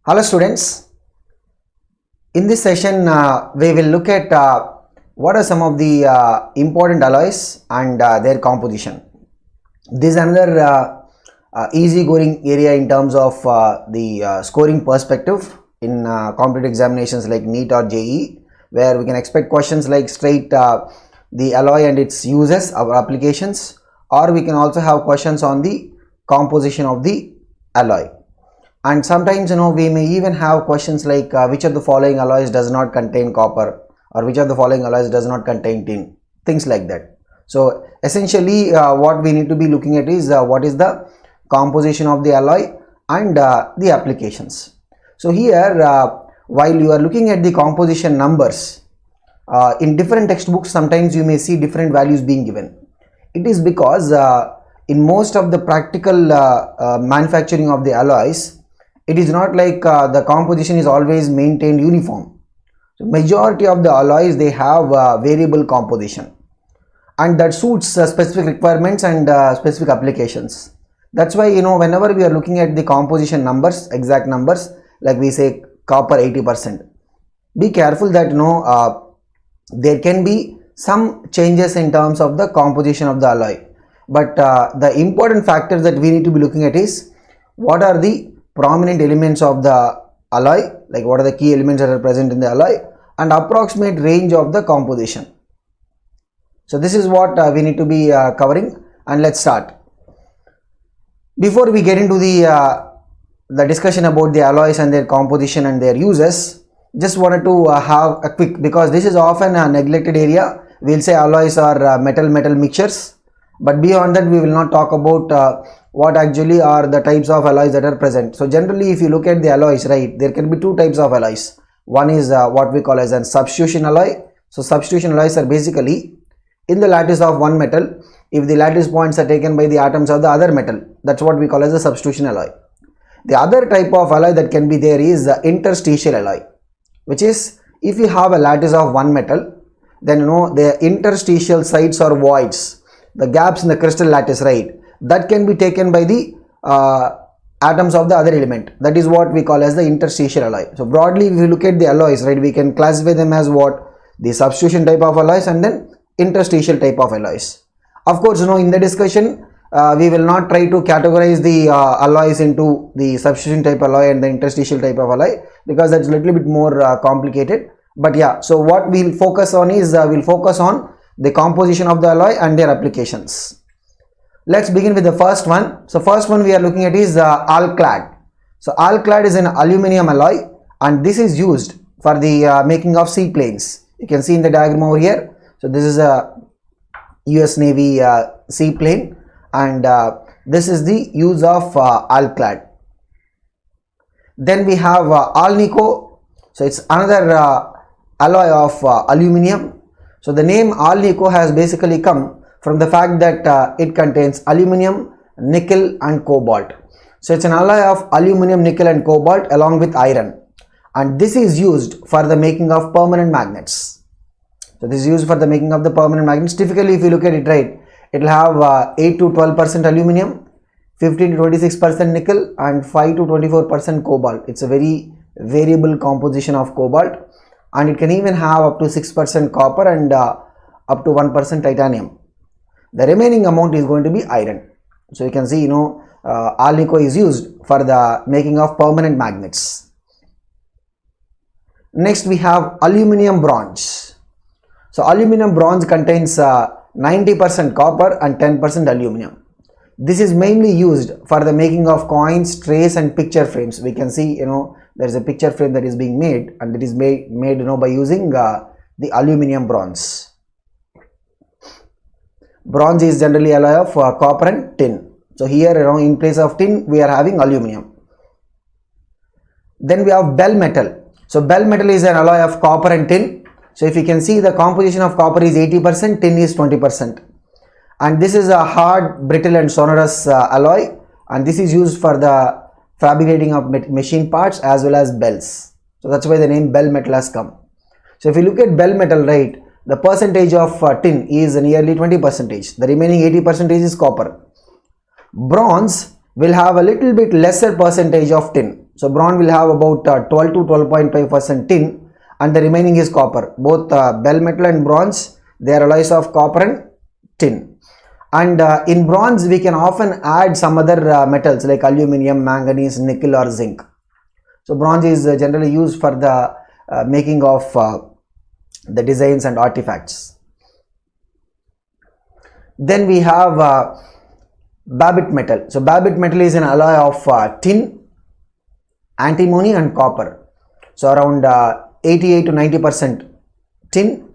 Hello students, in this session we will look at what are some of the important alloys and their composition. This is another easy going area in terms of the scoring perspective in competitive examinations like NEET or JEE, where we can expect questions like straight the alloy and its uses or applications, or we can also have questions on the composition of the alloy. And sometimes we may even have questions like which of the following alloys does not contain copper, or which of the following alloys does not contain tin, things like that. So essentially what we need to be looking at is what is the composition of the alloy and the applications. So here while you are looking at the composition numbers in different textbooks, sometimes you may see different values being given. It is because in most of the practical manufacturing of the alloys, it is not like the composition is always maintained uniform. So majority of the alloys, they have variable composition, and that suits specific requirements and specific applications. That's why whenever we are looking at the composition numbers, exact numbers, like we say copper 80%, be careful that there can be some changes in terms of the composition of the alloy, but the important factor that we need to be looking at is what are the prominent elements of the alloy, like what are the key elements that are present in the alloy, and approximate range of the composition. So this is what we need to be covering, and let's start. Before we get into the discussion about the alloys and their composition and their uses, just wanted to have a quick, because this is often a neglected area. We'll say alloys are metal mixtures, but beyond that we will not talk about what actually are the types of alloys that are present. So generally, if you look at the alloys, right, there can be two types of alloys. One is what we call as a substitution alloy. So substitution alloys are basically in the lattice of one metal, if the lattice points are taken by the atoms of the other metal, that's what we call as a substitution alloy. The other type of alloy that can be there is the interstitial alloy, which is if you have a lattice of one metal, then the interstitial sites or voids, the gaps in the crystal lattice, right, that can be taken by the atoms of the other element. That is what we call as the interstitial alloy. So broadly, if you look at the alloys, right, we can classify them as what? The substitution type of alloys and then interstitial type of alloys. Of course, in the discussion, we will not try to categorize the alloys into the substitution type alloy and the interstitial type of alloy, because that's a little bit more complicated. But yeah, so what we'll focus on is we'll focus on the composition of the alloy and their applications. Let's begin with the first one. So first one we are looking at is Alclad. So Alclad is an aluminum alloy, and this is used for the making of seaplanes. You can see in the diagram over here. So this is a US Navy seaplane, and this is the use of Alclad. Then we have Alnico. So it's another alloy of aluminum. So the name Alnico has basically come from the fact that it contains aluminum, nickel and cobalt. So it's an alloy of aluminum, nickel and cobalt along with iron, and this is used for the making of permanent magnets. So this is used for the making of the permanent magnets. Typically, if you look at it, right, it will have 8 to 12% aluminum, 15 to 26% nickel and 5 to 24% cobalt. It's a very variable composition of cobalt, and it can even have up to 6% copper and up to 1% titanium. The remaining amount is going to be iron. So you can see Alnico is used for the making of permanent magnets. Next we have aluminum bronze. So aluminum bronze contains 90% copper and 10% aluminum. This is mainly used for the making of coins, trays and picture frames. We can see there is a picture frame that is being made, and it is made by using the aluminum bronze. Bronze is generally alloy of copper and tin. So here in place of tin we are having aluminum. Then we have bell metal. So bell metal is an alloy of copper and tin. So if you can see, the composition of copper is 80%, tin is 20%, and this is a hard, brittle and sonorous alloy, and this is used for the fabricating of machine parts as well as bells. So that's why the name bell metal has come. So if you look at bell metal, right, the percentage of tin is nearly 20%. The remaining 80% is copper. Bronze will have a little bit lesser percentage of tin. So bronze will have about 12 to 12.5% tin, and the remaining is copper. Both bell metal and bronze, they are alloys of copper and tin. And in bronze we can often add some other metals like aluminum, manganese, nickel or zinc. So bronze is generally used for the making of the designs and artifacts. Then we have Babbitt metal. So Babbitt metal is an alloy of tin, antimony and copper. So around 88 to 90% tin,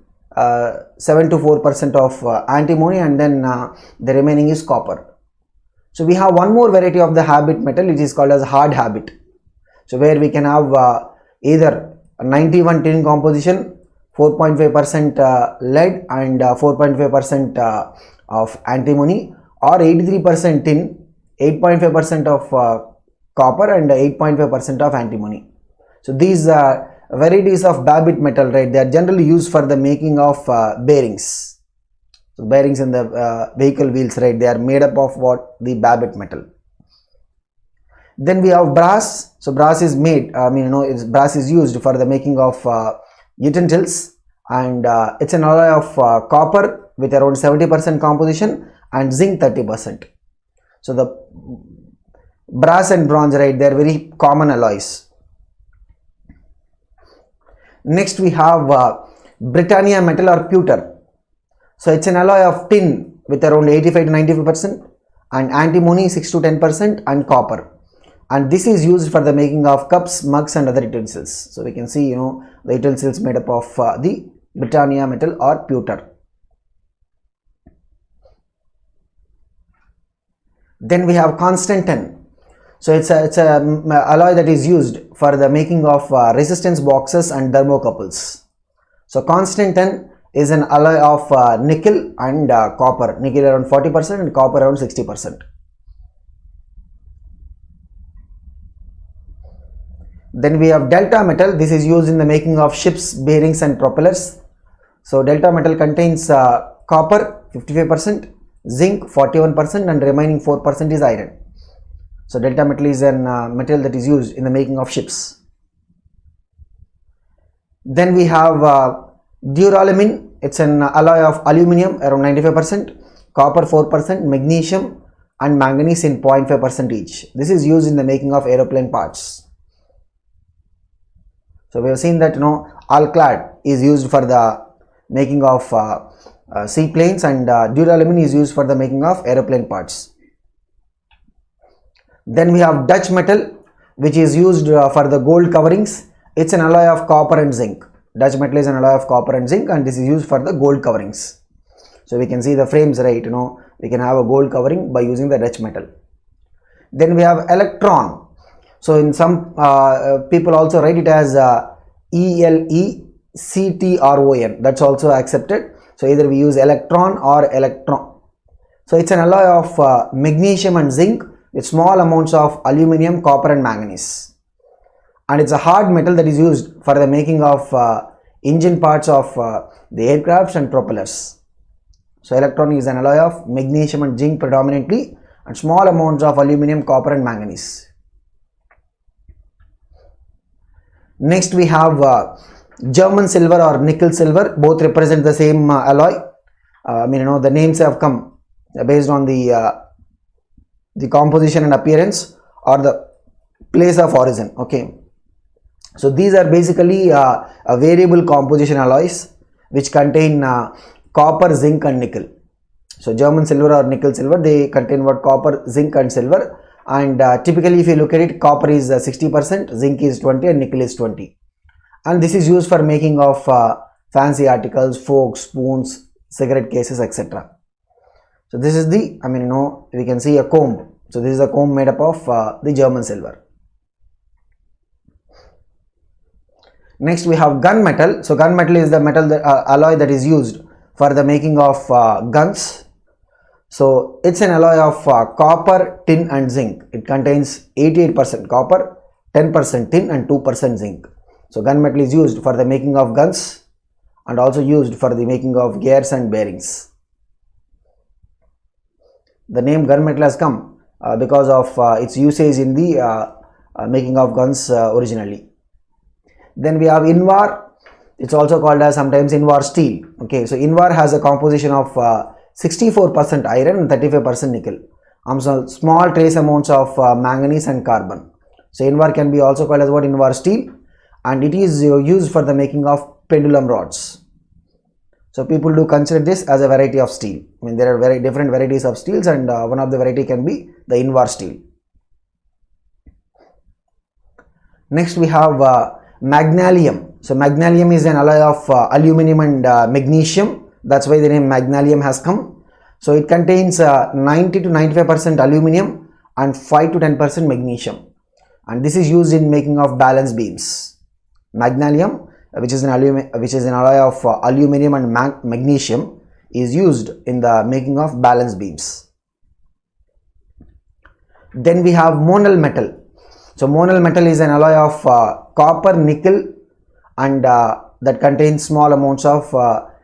7 to 4% of antimony, and then the remaining is copper. So we have one more variety of the Babbitt metal, which is called as hard Babbitt. So where we can have either 91 tin composition, 4.5% lead and 4.5% of antimony, or 83% tin, 8.5% of copper and 8.5% of antimony. So these varieties of Babbitt metal, right, they are generally used for the making of bearings. So bearings in the vehicle wheels, right, they are made up of what? The Babbitt metal. Then we have brass. So brass is made, brass is used for the making of utensils, and it's an alloy of copper with around 70% composition and zinc 30%. So the brass and bronze, right, they are very common alloys. Next we have Britannia metal or pewter. So it's an alloy of tin with around 85 to 95% and antimony 6 to 10% and copper. And this is used for the making of cups, mugs and other utensils. So we can see, the utensils made up of the Britannia metal or pewter. Then we have Constantan. So it's a alloy that is used for the making of resistance boxes and thermocouples. So Constantan is an alloy of nickel and copper. Nickel around 40% and copper around 60%. Then we have delta metal. This is used in the making of ships, bearings and propellers. So delta metal contains copper 55%, zinc 41% and remaining 4% is iron. So delta metal is an metal that is used in the making of ships. Then we have duralumin. It's an alloy of aluminum around 95%, copper 4%, magnesium and manganese in 0.5% each. This is used in the making of aeroplane parts. So we have seen that Alclad is used for the making of seaplanes, and duralumin is used for the making of aeroplane parts. Then we have Dutch metal, which is used for the gold coverings. It's an alloy of copper and zinc. Dutch metal is an alloy of copper and zinc, and this is used for the gold coverings. So we can see the frames, right, we can have a gold covering by using the Dutch metal. Then we have electron. So in some people also write it as ELECTRON. That's also accepted. So either we use electron or electron. So it's an alloy of magnesium and zinc with small amounts of aluminum, copper and manganese. And it's a hard metal that is used for the making of engine parts of the aircrafts and propellers. So electron is an alloy of magnesium and zinc predominantly and small amounts of aluminum, copper and manganese. Next we have German silver or nickel silver. Both represent the same alloy. The names have come based on the composition and appearance or the place of origin. Okay. So these are basically a variable composition alloys which contain copper, zinc and nickel. So German silver or nickel silver, they contain what? Copper, zinc and silver. And typically if you look at it, copper is 60%, zinc is 20 and nickel is 20. And this is used for making of fancy articles, forks, spoons, cigarette cases, etc. So this is the, we can see a comb. So this is a comb made up of the German silver. Next we have gunmetal. So gunmetal is the metal alloy that is used for the making of guns. So it's an alloy of copper, tin and zinc. It contains 88% copper, 10% tin and 2% zinc. So gunmetal is used for the making of guns and also used for the making of gears and bearings. The name gunmetal has come because of its usage in the making of guns originally. Then we have Invar. It's also called as sometimes Invar steel. Okay, so Invar has a composition of 64% iron and 35% nickel. So small trace amounts of manganese and carbon. So Invar can be also called as what? Invar steel, and it is used for the making of pendulum rods. So people do consider this as a variety of steel. I mean, there are very different varieties of steels, and one of the variety can be the Invar steel. Next we have magnesium. So magnesium is an alloy of aluminum and magnesium. That's why the name magnesium has come. So it contains 90 to 95% aluminum and 5 to 10% magnesium, and this is used in making of balance beams. Magnesium, which is an alloy of aluminum and magnesium, is used in the making of balance beams. Then we have monal metal. So monal metal is an alloy of copper, nickel, and that contains small amounts of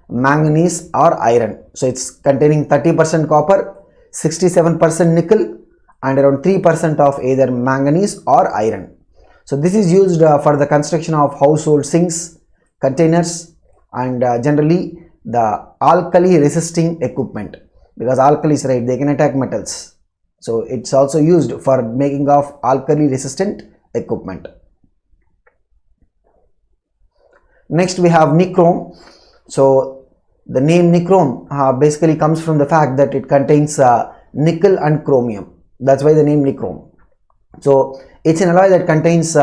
manganese or iron. So it's containing 30% copper, 67% nickel, and around 3% of either manganese or iron. So this is used for the construction of household sinks, containers, and generally the alkali resisting equipment, because alkalis, right, they can attack metals. So it's also used for making of alkali resistant equipment. Next we have nichrome. So the name nichrome basically comes from the fact that it contains nickel and chromium. That's why the name nichrome. So it's an alloy that contains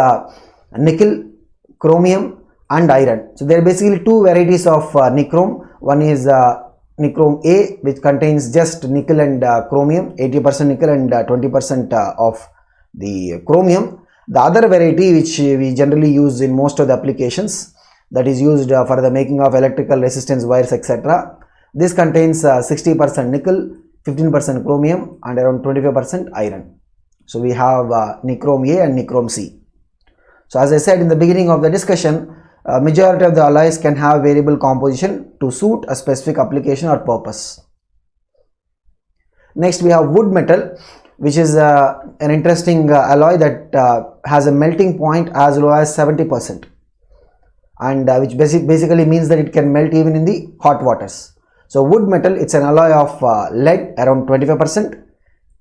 nickel, chromium, and iron. So there are basically two varieties of nichrome. One is nichrome A, which contains just nickel and chromium, 80% nickel and 20% of the chromium. The other variety, which we generally use in most of the applications, that is used for the making of electrical resistance wires, etc. This contains 60% nickel, 15% chromium, and around 25% iron. So we have nichrome A and nichrome C. So as I said in the beginning of the discussion, majority of the alloys can have variable composition to suit a specific application or purpose. Next we have wood metal, which is an interesting alloy that has a melting point as low as 70%, and which basically means that it can melt even in the hot waters. So wood metal, it's an alloy of lead around 25%,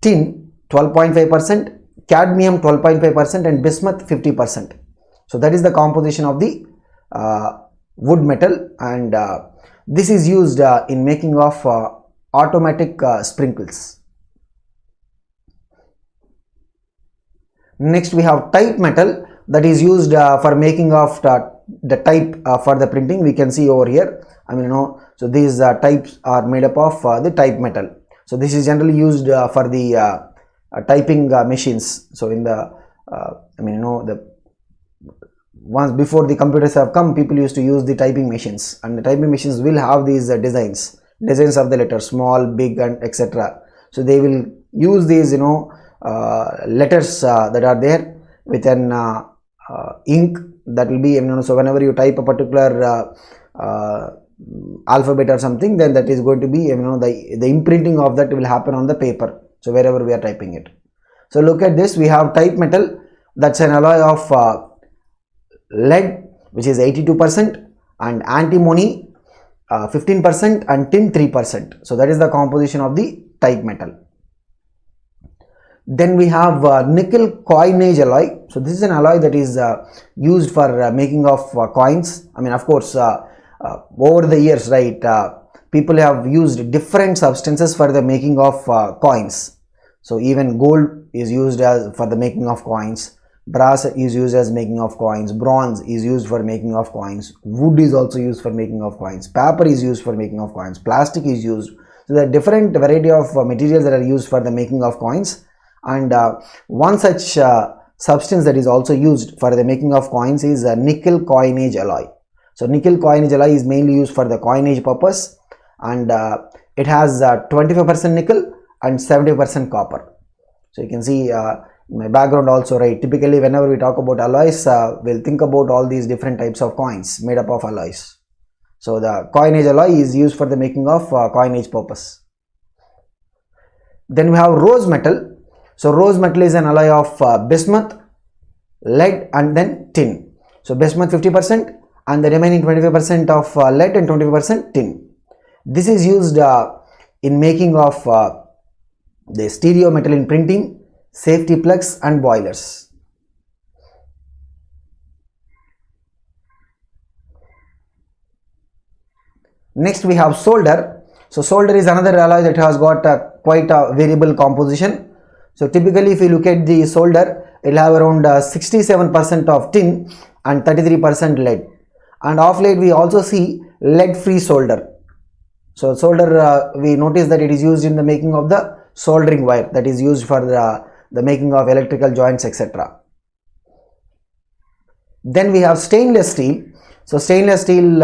tin 12.5%, cadmium 12.5%, and bismuth 50%. So that is the composition of the wood metal, and this is used in making of automatic sprinkles. Next we have type metal, that is used for making of the type for the printing. We can see over here, so these types are made up of the type metal. So this is generally used for the typing machines. So in the the once before the computers have come, people used to use the typing machines, and the typing machines will have these designs of the letters, small, big, and etc. So they will use these letters that are there with an ink that will be, so whenever you type a particular alphabet or something, then that is going to be, the imprinting of that will happen on the paper, so wherever we are typing it. So look at this, we have type metal, that's an alloy of lead, which is 82%, and antimony 15%, and tin 3%. So that is the composition of the type metal. Then we have nickel coinage alloy. So this is an alloy that is used for making of coins. Of course, over the years, right, people have used different substances for the making of coins. So even gold is used as for the making of coins, brass is used as making of coins, bronze is used for making of coins, wood is also used for making of coins, paper is used for making of coins, plastic is used. So there are different variety of materials that are used for the making of coins, and one such substance that is also used for the making of coins is a nickel coinage alloy. So nickel coinage alloy is mainly used for the coinage purpose, and it has 25% nickel and 70% copper. So you can see my background also, right, typically whenever we talk about alloys, we'll think about all these different types of coins made up of alloys. So the coinage alloy is used for the making of coinage purpose. Then we have rose metal. So rose metal is an alloy of bismuth, lead and then tin. So bismuth 50% and the remaining 25% of lead and 25% tin. This is used in making of the stereo metal in printing, safety plugs and boilers. Next we have solder. So solder is another alloy that has got quite a variable composition. So typically if you look at the solder, it will have around 67% of tin and 33% lead. And of late we also see lead free solder. So solder, we notice that it is used in the making of the soldering wire, that is used for the making of electrical joints, etc. Then we have stainless steel. So stainless steel,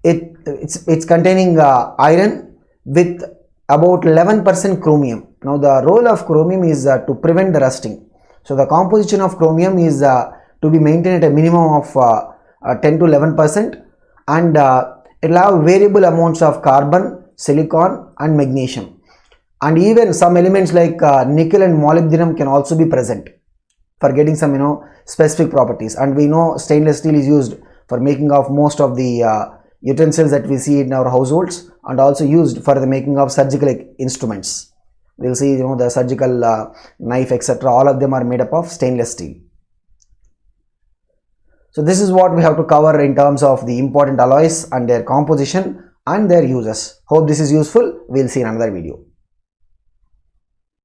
it's containing iron with about 11% chromium. Now the role of chromium is to prevent the rusting. So the composition of chromium is to be maintained at a minimum of 10 to 11%, and it will have variable amounts of carbon, silicon and magnesium, and even some elements like nickel and molybdenum can also be present for getting some specific properties. And we know stainless steel is used for making of most of the utensils that we see in our households, and also used for the making of surgical instruments. We'll see the surgical knife, etc. all of them are made up of stainless steel. So this is what we have to cover in terms of the important alloys and their composition and their uses. Hope this is useful. We'll see in another video.